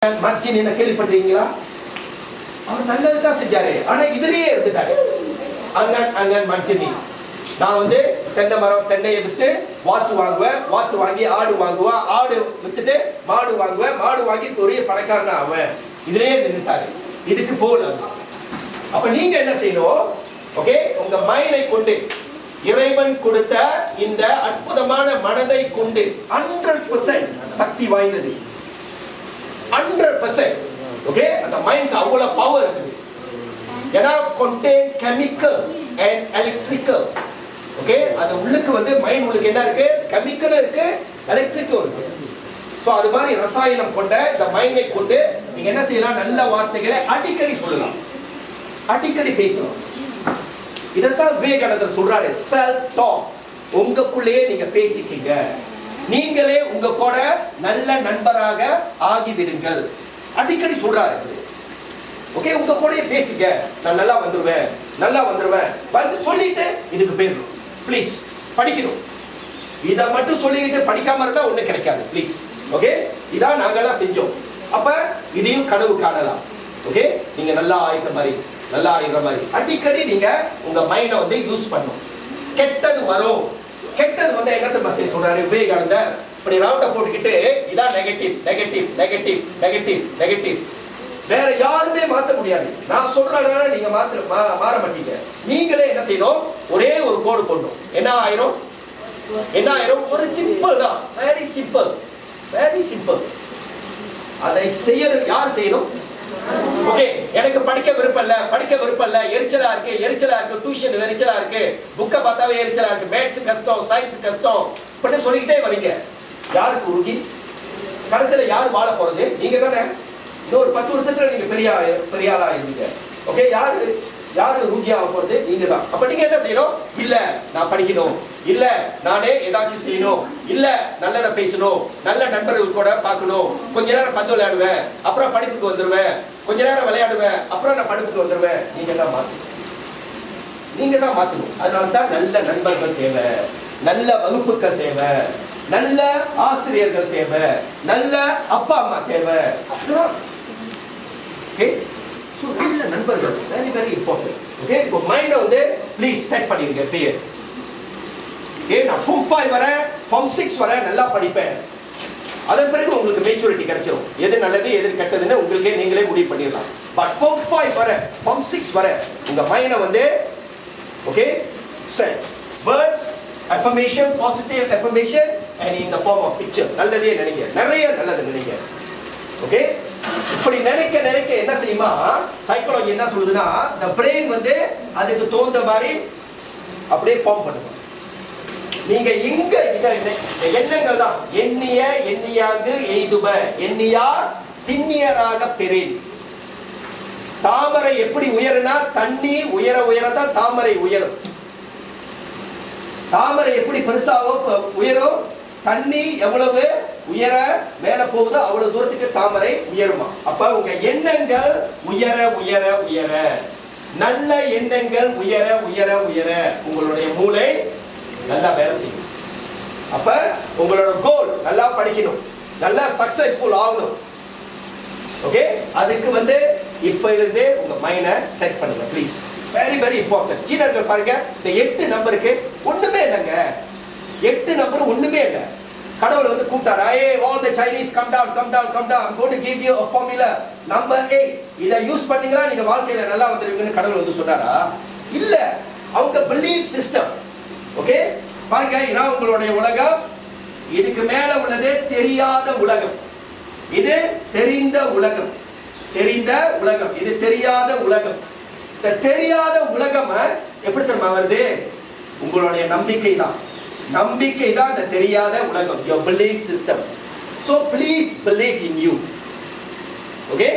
மர்ச்சின் என்ன கேள்விப்பட்டிருக்கீங்களா? அவர் நல்லதுதான் செஞ்சாரு, ஆனா இதுலயே இருந்துட்டாரு. அங்கன் மர்ச்சினி நான் தென்னை மரம், தென்னையை வித்து வாத்து வாங்குவேன், வாத்து வாங்கி ஆடு வாங்குவேன், ஆடு வித்துட்டு மாடு வாங்குவேன், மாடு வாங்கி பெரிய பணக்காரனா அவன். இதுலயே நின்றுட்டாரு. இதுக்கு போல அப்ப நீங்க என்ன செய்யணும்? ஓகே, உங்க மைண்டை கொண்டு இறைவன் கொடுத்த இந்த அற்புதமான மனதை கொண்டு 100% சக்தி வாய்ந்தது. 100%. ஓகே, அந்த மைண்ட்க்கு அவ்வளவு பவர் இருக்குது. ஏன்னா contain chemical and electrical. Okay, அது உள்ளுக்கு மைண்ட் உள்ளுக்கு என்ன இருக்கு? கெமிக்கல் இருக்கு, எலக்ட்ரிக்கும் இருக்கு. சோ அது மாதிரி ரசாயனம் கொண்ட இந்த மைண்டை கொண்டு நீங்க என்ன செய்யலாம்? நல்ல வார்த்தைகளை அடிக்கடி சொல்லலாம், அடிக்கடி பேசலாம். இதத்தான் விவேகானந்தர் சொல்றாரு, செல்ஃப் டாக். உங்களுக்குள்ளேயே நீங்க பேசிக்கீங்க, நீங்களே உங்க கூட நல்ல நண்பராக ஆகிவிடுங்கள். அடிக்கடி சொல்றாரு. ஓகே, உங்க கூடயே பேசுங்க. நான் நல்லா வந்துருவேன், நல்லா வந்துருவேன் வந்து சொல்லிட்டு இதுக்கு பேர் ப்ளீஸ் படிக்கணும். இதை மட்டும் சொல்லிக்கிட்டு படிக்காம இருந்தா ஒண்ணு கிடைக்காது. ப்ளீஸ். ஓகே, இதான் நாங்கெல்லாம் செஞ்சோம். அப்ப இதையும் கனவு காணலாம். ஓகே, நீங்க நல்லா ஆயிட்ட மாதிரி, நல்லா ஆயிடுற மாதிரி அடிக்கடி நீங்க உங்க மைண்டை யூஸ் பண்ணும். கெட்டது வரும். கெட்டது என்னத்தை பத்தி சொல்றாரு விவேகானந்தர்? இப்படி ரவுண்ட போட்டுக்கிட்டு இதான் negative negative negative negative negative. வேற யாருமே மாத்த முடியாது. நான் சொல்றதுனால நீங்க மாற மாட்டீங்க. நீங்களே என்ன செய்யணும்? ஒரே ஒரு கோடு போடணும். என்ன ஆயிரும்? என்ன ஆயிரும்? ஒரு சிம்பிள் தான். Very simple, very simple. அதை யார் செய்யணும்? ஓகே, எனக்கு படிக்க விருப்பம் இல்ல, படிக்க விருப்பம் இல்ல, எரிச்சலா இருக்கு, எரிச்சலா இருக்கு, டியூஷன் எரிச்சலா இருக்கு, புக்கை பார்த்தாவே எரிச்சலா இருக்கு, மேத்ஸ் கஷ்டம், சயின்ஸ் கஷ்டம் இப்படி சொல்லிக்கிட்டே வரீங்க. யாருக்கு உருகி கடைசியில யார் வாழ போறது? நீங்க தானே. இன்னொரு 10 வருஷத்துல நீங்க பெரிய ஆளா இருந்தீங்க. ஓகே, யாரு ரூகியா போறது? நீங்க தான். அப்ப நீங்க என்ன செய்யணும்? இல்ல நான் படிக்கணும், இல்ல நானே ஏதாச்சும் செய்யணும், இல்ல நல்லத பேசணும், நல்ல நண்பர்கள் கூட பார்க்கணும், கொஞ்ச நேரம் பந்து விளையாடுவேன், அப்புறம் படிப்புக்கு வந்துருவேன், கொஞ்ச நேரம் விளையாடுவேன், அப்புறம் நான் படிப்புக்கு வந்துருவேன். நீங்க தான் மாத்தணும், நீங்க தான் மாத்தணும். அதனாலதான் நல்ல நண்பர்கள் தேவை, நல்ல வகுப்புகள் தேவை, நல்ல ஆசிரியர்கள் தேவை, நல்ல அப்பா அம்மா தேவை. ஓகே, சோ நல்ல நண்பர்கள் வெரி வெரி இம்பார்ட்டன்ட். ஓகே, இப்போ மைண்டை ப்ளீஸ் செட் பண்ணிருங்க பேர். ஓகே, நான் form 5 வர form 6 வர நல்லா படிப்பேன். அதன் பிறகு உங்களுக்கு மெச்சூரிட்டி கிடைச்சிரும். எது நல்லது எது கெட்டதுன்னு உங்களுக்கே நீங்களே முடிவு பண்ணிடலாம். பட் form 5 வர form 6 வர உங்க மைண்டை okay set words, affirmation, positive affirmation and in the form of picture. நல்லதே நினைங்க, நிறைய நல்லது நினைங்க. ஓகே, இப்படி நினைக்க நினைக்க என்ன செய்யுமா? சைக்காலஜி என்ன சொல்லுதுன்னா, the brain அதுக்கு தோன்ற மாதிரி அப்படியே ஃபார்ம் பண்ணுங்க. நீங்க இங்க எண்ணங்கள் தான். எண்ணிய எண்ணியாக எய்துப, எண்ணியார் திண்ணியராக பெறேன். தாமரை எப்படி உயருனா, தண்ணி உயர உயரதான் தாமரை உயரும். தாமரை எப்படி பெருசாவோ உயரும், தண்ணி எவ்வளவு உயர மேல போகுதோ அவ்வளவு தூரத்துக்கு தாமரை உயருமா. அப்ப உங்க எண்ணங்கள் உயர உயர உயர, நல்ல எண்ணங்கள் உயர உயர உயர உங்களுடைய மூளை நல்லா வேலை செய்யும். அப்ப உங்களோட கோல் நல்லா படிக்கணும், நல்லா சக்சஸ்ஃபுல் ஆகணும். ஓகே, அதுக்கு இப்ப இருந்தே உங்க மைண்டை செட் பண்ணுங்க ப்ளீஸ். Very very important. சீனர்கள் பாருங்க, இந்த 8 நம்பருக்கு ஒண்ணுமே இல்லைங்க. 8 நம்பர் ஒண்ணுமே இல்லை. கடவுள் கூப்பிட்டாரு, hey all the Chinese come down come down come down, I'm going to give you a formula number 8. இதை யூஸ் பண்ணீங்களா நீங்க வாழ்க்கையில நல்லா வந்துருவீங்கன்னு கடவுள் சொன்னாரா? இல்ல, அவங்க பிலீஃப் சிஸ்டம். ஓகே, பாருங்க, இதான் உங்களுடைய உலகம். இதுக்கு மேல உள்ளது தெரியாத உலகம், இது தெரிந்த உலகம். தெரிந்த உலகம், இது தெரியாத உலகம். இந்த தெரியாத உலகம் எப்படி தெரியுமா வருது? உங்களுடைய நம்பிக்கை தான். நம்பிக்கை தான் இந்த தெரியாத உலகம், your belief system. So please believe in you. Okay,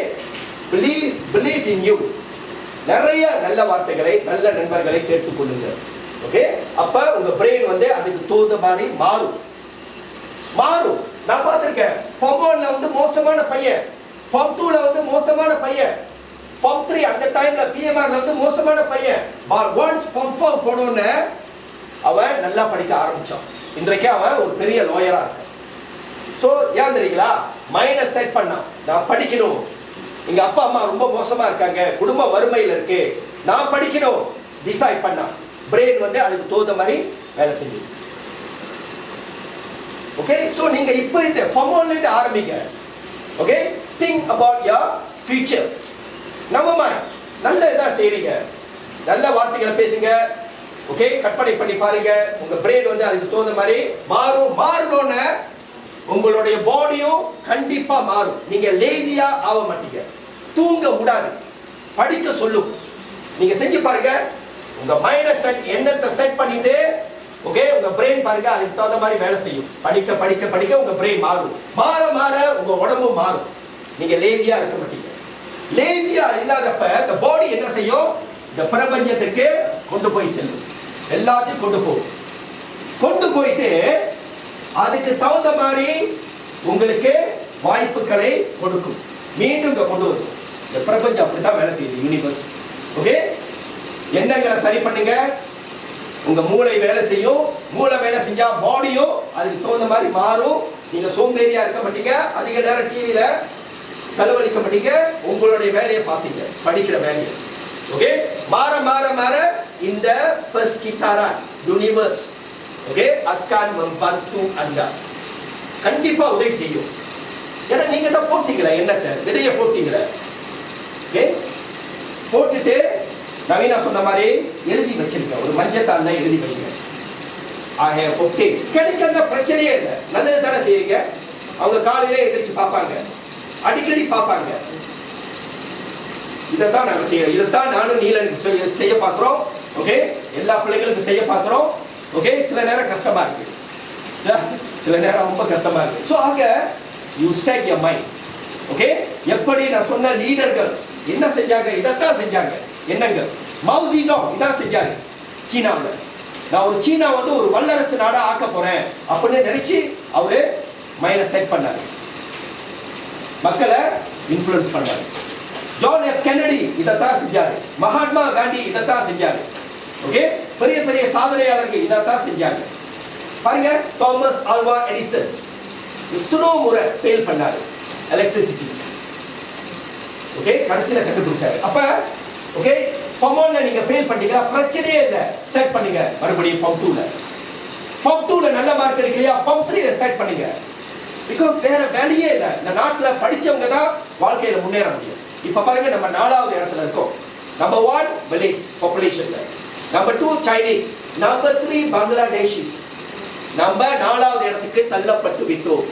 believe in you. நிறைய நல்ல வார்த்தைகளை, நல்ல நண்பர்களை சேர்த்துக் கொள்ளுங்க. ஓகே, அப்ப உங்க பிரெயின் அதுக்கு தோத மாதிரி மாறும். நான் பார்த்திருக்கேன். form 1ல மோசமான பையன், form 2ல மோசமான பையன், form 3 அந்த டைம்ல PMRல மோசமான பையன். once form 4 போனோன்னு அவன் நல்லா படிக்க ஆரம்பிச்சான். இன்றைக்கு அவன் ஒரு பெரிய லாயரா இருக்கான். சோ ஏன் தெரியுங்களா? மைனஸ் செட் பண்ணா நான் படிக்கணும், எங்க அப்பா அம்மா ரொம்ப மோசமா இருக்காங்க, குடும்ப வறுமையில் இருக்கு, நான் படிக்கணும் டிசைட் பண்ணா பிரெயின் வந்து அதுக்கு தகுந்த மாதிரி வேலை செஞ்சு. ஓகே, சோ நீங்க இப்போ இந்த ஹார்மோன்ல இருந்து ஆரம்பிங்க. Okay, think about your future. நம்ம மைண்ட் நல்லதா செய்றீங்க, நல்ல வார்த்தைகளை பேசுங்க. ஓகே, கற்பனை பண்ணி பாருங்க, உங்க பிரெயின் வந்து அதுக்கு தகுந்த மாதிரி மாறணும்னு உங்களுடைய பாடியும் கண்டிப்பா மாறும். நீங்க லேசியா ஆக மாட்டீங்க, தூங்க விடாது, படிக்க சொல்லும். நீங்க செஞ்சு பாருங்க, உங்க மைண்ட செட் எண்ணத்தை செட் பண்ணிட்டு ஓகே உங்க பிரெயின் பாருங்க அதுக்கு தகுந்த மாதிரி வேலை செய்யும். படிக்க படிக்க படிக்க உங்க பிரெயின் மாறும், மாற உங்க உடம்பு மாறும். நீங்க லேசியா இருக்க மாட்டீங்க. லேசியா இல்லாதப்ப இந்த பாடி என்ன செய்யும், இந்த பிரபஞ்சத்துக்கு கொண்டு போய் செல்லும், எல்லாத்தையும் கொண்டு போயிட்டு அதுக்கு தகுந்த மாதிரி உங்களுக்கு வாய்ப்புகளை கொடுக்கும், மீண்டும் இங்க கொண்டு வரும். இந்த பிரபஞ்சம் அப்படித்தான் வேலை செய்யுது, யூனிவர்ஸ். ஓகே, எண்ணங்களை சரி பண்ணுங்க, உங்க மூளை வேலை செய்யும். மூளை வேலை செஞ்சா பாடியும் அதுக்கு தகுந்த மாதிரி மாறும். நீங்க சோம்பேறியா இருக்க மாட்டீங்க, அதிக நேரம் டிவியில செலவழிக்க மாட்டீங்க, உங்களுடைய வேலையை பார்ப்பீங்க, படிக்கிற வேலையை. ஓகே, மாற இந்த பெஸ்கிட்டாரா யூனிவர்ஸ் ஓகே அக்கான் membantu Anda, கண்டிப்பா உதவி செய்யும். ஏன்னா நீங்க தான் போட்டீங்களே எண்ணத்தை, விதையை போட்டீங்களே. ஓகே, போட்டுட்டு நவீனா சொன்ன மாதிரி எழுதி வச்சிருக்க, ஒரு மஞ்சத்தாள்ல எழுதி வைங்க. ஆக ஓகே, கிடைக்கிற பிரச்சனையே இல்லை, நல்லது தானே செய்றீங்க. அவங்க காலையிலே எதிர்த்து பார்ப்பாங்க, அடிக்கடி பார்ப்பாங்க. இதைத்தான் நாங்கள் செய்யறோம், இதைத்தான் நானும் நீலனுக்கு செய்ய பார்க்குறோம். ஓகே, எல்லா பிள்ளைங்களுக்கும் செய்ய பார்க்குறோம். ஓகே, சில நேரம் கஷ்டமா இருக்கு, சில நேரம் ரொம்ப கஷ்டமா இருக்கு. ஸோ ஆக you said your mind. Okay, எப்படி நான் சொன்ன லீடர்கள் என்ன செஞ்சாங்க, இதைத்தான் செஞ்சாங்க. என்னங்க, மௌசிடாங் இதான் செஞ்சாரு சீனாவில். நான் ஒரு சீனா வந்து ஒரு வல்லரசு நாடா ஆக்க போறேன் அப்படின்னு நினைச்சு அவரு மைண்ட செட் பண்ணாரு, மக்களை இன்ஃப்ளூயன்ஸ் பண்ணாரு. ஜான் எஃப் கென்னடி இதைத்தான் செஞ்சாரு, மகாத்மா காந்தி இதைத்தான் செஞ்சாரு. ஓகே, பெரிய பெரிய சாதனையாளர்கள் இதைத்தான் செஞ்சாங்க. பாருங்க, தாமஸ் ஆல்வா எடிசன் எத்தனோ முறை ஃபெயில் பண்ணாரு எலக்ட்ரிசிட்டி. ஓகே, கடைசியில கண்டுபிடிச்சாரு. அப்ப ஓகே, ஃபார்ம் 1ல நீங்க ஃபெயில் பண்ணீங்களா, பிரச்சனையே இல்லை, செட் பண்ணுங்க மறுபடியும் ஃபார்ம் 2ல. ஃபார்ம் 2ல நல்ல மார்க் எடுக்கலையா, ஃபார்ம் 3ல செட் பண்ணுங்க. பிகாஸ் வேற வேலையே இல்லை, இந்த நாட்டுல படிச்சவங்க தான் வாழ்க்கையில முன்னேற முடியும். இப்ப பாருங்க, நம்ம 4வது இடத்துல இருக்கோம். நம்பர் 1 மலேஸ் பாப்புலேஷன்ல, நம்பர் 2 சைனீஸ், நம்பர் 3 பங்களாதேஷிஸ். நம்ம 4வது இடத்துக்கு தள்ளப்பட்டு விட்டோம்.